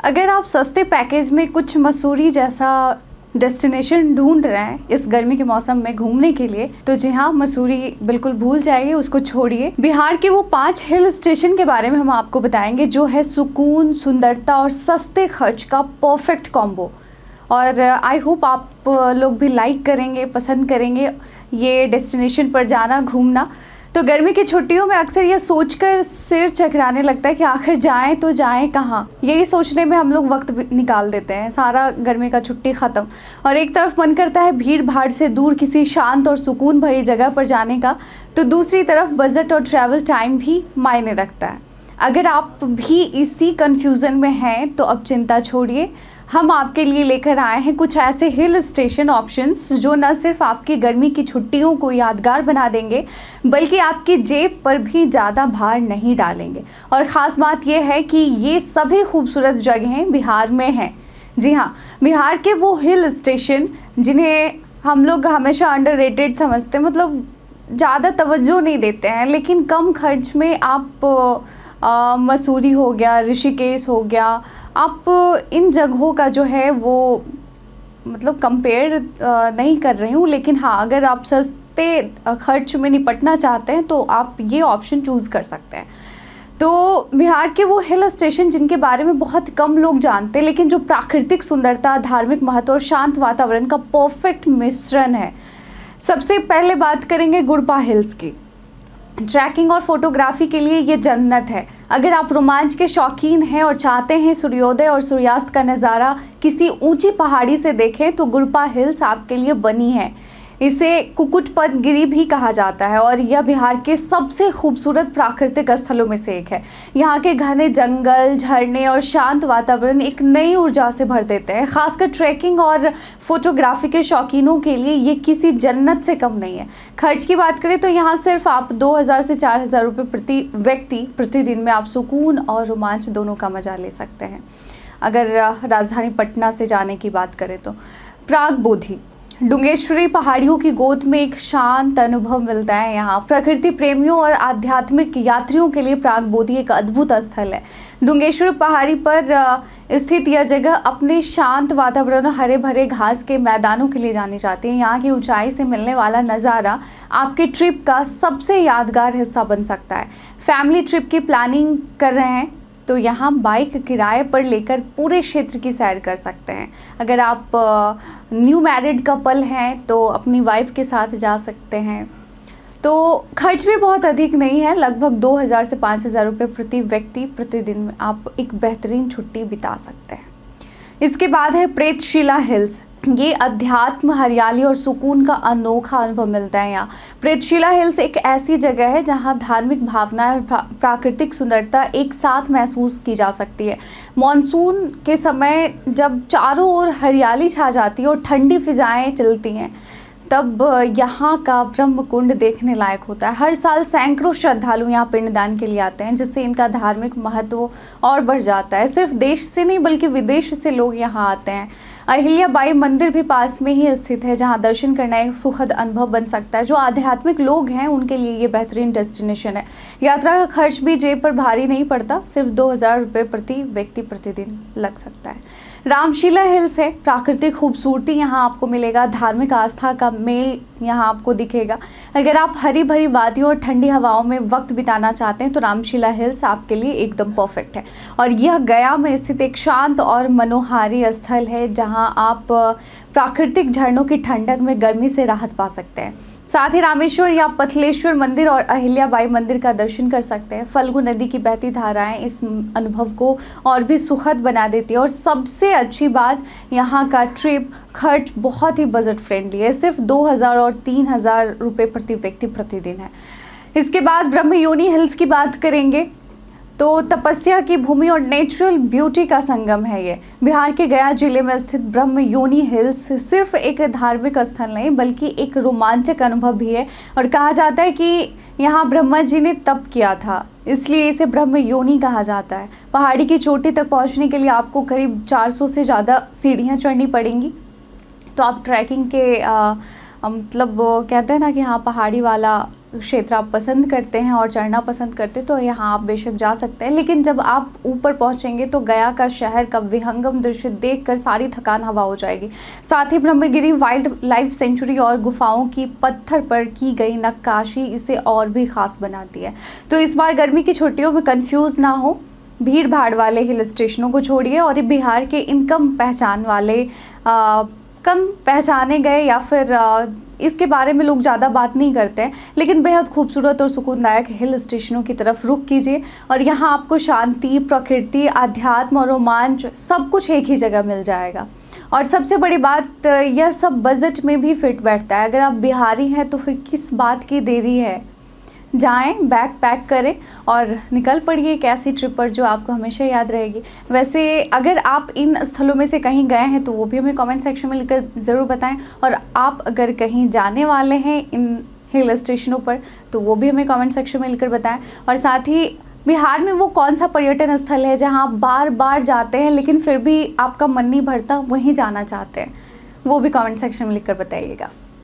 अगर आप सस्ते पैकेज में कुछ मसूरी जैसा डेस्टिनेशन ढूंढ रहे हैं इस गर्मी के मौसम में घूमने के लिए, तो जी हाँ, मसूरी बिल्कुल भूल जाइए, उसको छोड़िए। बिहार के वो 5 हिल स्टेशन के बारे में हम आपको बताएंगे जो है सुकून, सुंदरता और सस्ते खर्च का परफेक्ट कॉम्बो। और आई होप आप लोग भी लाइक करेंगे, पसंद करेंगे ये डेस्टिनेशन पर जाना, घूमना। तो गर्मी की छुट्टियों में अक्सर ये सोचकर सिर चकराने लगता है कि आखिर जाएं तो जाएं कहाँ। यही सोचने में हम लोग वक्त निकाल देते हैं, सारा गर्मी का छुट्टी ख़त्म, और एक तरफ मन करता है भीड़ भाड़ से दूर किसी शांत और सुकून भरी जगह पर जाने का, तो दूसरी तरफ बजट और ट्रैवल टाइम भी मायने रखता है। अगर आप भी इसी कन्फ्यूज़न में हैं तो अब चिंता छोड़िए, हम आपके लिए लेकर आए हैं कुछ ऐसे हिल स्टेशन ऑप्शंस जो न सिर्फ आपकी गर्मी की छुट्टियों को यादगार बना देंगे, बल्कि आपकी जेब पर भी ज़्यादा भार नहीं डालेंगे। और ख़ास बात यह है कि ये सभी खूबसूरत जगहें बिहार में हैं। जी हाँ, बिहार के वो हिल स्टेशन जिन्हें हम लोग हमेशा अंडररेटेड समझते हैं, मतलब ज़्यादा तवज्जो नहीं देते हैं, लेकिन कम खर्च में आप मसूरी हो गया, ऋषिकेश हो गया, आप इन जगहों का जो है वो मतलब कंपेयर नहीं कर रही हूँ, लेकिन हाँ, अगर आप सस्ते खर्च में निपटना चाहते हैं तो आप ये ऑप्शन चूज़ कर सकते हैं। तो बिहार के वो हिल स्टेशन जिनके बारे में बहुत कम लोग जानते हैं, लेकिन जो प्राकृतिक सुंदरता, धार्मिक महत्व और शांत वातावरण का परफेक्ट मिश्रण है। सबसे पहले बात करेंगे गुड़पा हिल्स की। ट्रैकिंग और फोटोग्राफी के लिए ये जन्नत है। अगर आप रोमांच के शौकीन हैं और चाहते हैं सूर्योदय और सूर्यास्त का नज़ारा किसी ऊंची पहाड़ी से देखें, तो गुड़पा हिल्स आपके लिए बनी है। इसे कुकुटपतगिरी भी कहा जाता है और यह बिहार के सबसे खूबसूरत प्राकृतिक स्थलों में से एक है। यहाँ के घने जंगल, झरने और शांत वातावरण एक नई ऊर्जा से भर देते हैं। खासकर ट्रैकिंग और फोटोग्राफी के शौकीनों के लिए ये किसी जन्नत से कम नहीं है। खर्च की बात करें तो यहाँ सिर्फ आप 2000 से 4000 रुपये प्रति व्यक्ति प्रतिदिन में आप सुकून और रोमांच दोनों का मजा ले सकते हैं। अगर राजधानी पटना से जाने की बात करें तो प्रागबोधी डुंगेश्वरी पहाड़ियों की गोद में एक शांत अनुभव मिलता है। यहाँ प्रकृति प्रेमियों और आध्यात्मिक यात्रियों के लिए प्रागबोधी एक अद्भुत स्थल है। डुंगेश्वरी पहाड़ी पर स्थित यह जगह अपने शांत वातावरण और हरे भरे घास के मैदानों के लिए जानी जाती है। यहाँ की ऊंचाई से मिलने वाला नज़ारा आपके ट्रिप का सबसे यादगार हिस्सा बन सकता है। फैमिली ट्रिप की प्लानिंग कर रहे हैं तो यहाँ बाइक किराए पर लेकर पूरे क्षेत्र की सैर कर सकते हैं। अगर आप न्यू मैरिड कपल हैं तो अपनी वाइफ के साथ जा सकते हैं। तो खर्च भी बहुत अधिक नहीं है, लगभग 2000 से 5000 रुपये प्रति व्यक्ति प्रतिदिन में आप एक बेहतरीन छुट्टी बिता सकते हैं। इसके बाद है प्रेतशिला हिल्स। ये अध्यात्म, हरियाली और सुकून का अनोखा अनुभव मिलता है। यहाँ प्रेतशिला हिल्स एक ऐसी जगह है जहाँ धार्मिक भावनाएं और प्राकृतिक सुंदरता एक साथ महसूस की जा सकती है। मॉनसून के समय जब चारों ओर हरियाली छा जाती है और ठंडी फिजाएं चलती हैं, तब यहाँ का ब्रह्म कुंड देखने लायक होता है। हर साल सैकड़ों श्रद्धालु यहाँ पिंडदान के लिए आते हैं, जिससे इनका धार्मिक महत्व और बढ़ जाता है। सिर्फ देश से नहीं बल्कि विदेश से लोग यहाँ आते हैं। अहिल्याबाई मंदिर भी पास में ही स्थित है, जहाँ दर्शन करना एक सुखद अनुभव बन सकता है। जो आध्यात्मिक लोग हैं उनके लिए ये बेहतरीन डेस्टिनेशन है। यात्रा का खर्च भी जेब पर भारी नहीं पड़ता, सिर्फ 2000 रुपये प्रति व्यक्ति प्रतिदिन लग सकता है। रामशिला हिल्स है। प्राकृतिक खूबसूरती यहाँ आपको मिलेगा, धार्मिक आस्था का मेल यहाँ आपको दिखेगा। अगर आप हरी भरी वादियों और ठंडी हवाओं में वक्त बिताना चाहते हैं तो रामशिला हिल्स आपके लिए एकदम परफेक्ट है। और यह गया में स्थित एक शांत और मनोहारी स्थल है, जहाँ आप प्राकृतिक झरनों की ठंडक में गर्मी से राहत पा सकते हैं। साथ ही रामेश्वर या पथलेश्वर मंदिर और अहिल्याबाई मंदिर का दर्शन कर सकते हैं। फल्गु नदी की बहती धाराएं इस अनुभव को और भी सुखद बना देती है। और सबसे अच्छी बात, यहाँ का ट्रिप खर्च बहुत ही बजट फ्रेंडली है, सिर्फ 2000 और 3000 रुपये प्रति व्यक्ति प्रतिदिन है। इसके बाद ब्रह्मयोनी हिल्स की बात करेंगे तो तपस्या की भूमि और नेचुरल ब्यूटी का संगम है ये। बिहार के गया जिले में स्थित ब्रह्मयोनी हिल्स सिर्फ एक धार्मिक स्थल नहीं बल्कि एक रोमांचक अनुभव भी है। और कहा जाता है कि यहाँ ब्रह्मा जी ने तप किया था, इसलिए इसे ब्रह्मयोनी कहा जाता है। पहाड़ी की चोटी तक पहुँचने के लिए आपको करीब 400 से ज़्यादा सीढ़ियाँ चढ़नी पड़ेंगी। तो आप ट्रैकिंग के मतलब कहते हैं ना कि हाँ, पहाड़ी वाला क्षेत्र आप पसंद करते हैं और चढ़ना पसंद करते हैं तो यहाँ आप बेशक जा सकते हैं। लेकिन जब आप ऊपर पहुँचेंगे तो गया का शहर का विहंगम दृश्य देखकर सारी थकान हवा हो जाएगी। साथ ही ब्रह्मगिरी वाइल्ड लाइफ सेंचुरी और गुफाओं की पत्थर पर की गई नक्काशी इसे और भी खास बनाती है। तो इस बार गर्मी की छुट्टियों में कंफ्यूज ना हो, भीड़ भाड़ वाले हिल स्टेशनों को छोड़िए और ये बिहार के इन कम पहचाने गए या फिर इसके बारे में लोग ज़्यादा बात नहीं करते हैं लेकिन बेहद खूबसूरत और सुकूनदायक हिल स्टेशनों की तरफ रुख कीजिए और यहाँ आपको शांति, प्रकृति, अध्यात्म और रोमांच सब कुछ एक ही जगह मिल जाएगा। और सबसे बड़ी बात, यह सब बजट में भी फिट बैठता है। अगर आप बिहारी हैं तो फिर किस बात की देरी है, जाएं, बैग पैक करें और निकल पड़िए एक ऐसी ट्रिप पर जो आपको हमेशा याद रहेगी। वैसे अगर आप इन स्थलों में से कहीं गए हैं तो वो भी हमें कमेंट सेक्शन में लिखकर ज़रूर बताएं और आप अगर कहीं जाने वाले हैं इन हिल स्टेशनों पर तो वो भी हमें कमेंट सेक्शन में लिखकर बताएं। और साथ ही बिहार में वो कौन सा पर्यटन स्थल है जहाँ आप बार बार जाते हैं लेकिन फिर भी आपका मन नहीं भरता, वहीं जाना चाहते हैं, वो भी कमेंट सेक्शन में लिखकर बताइएगा।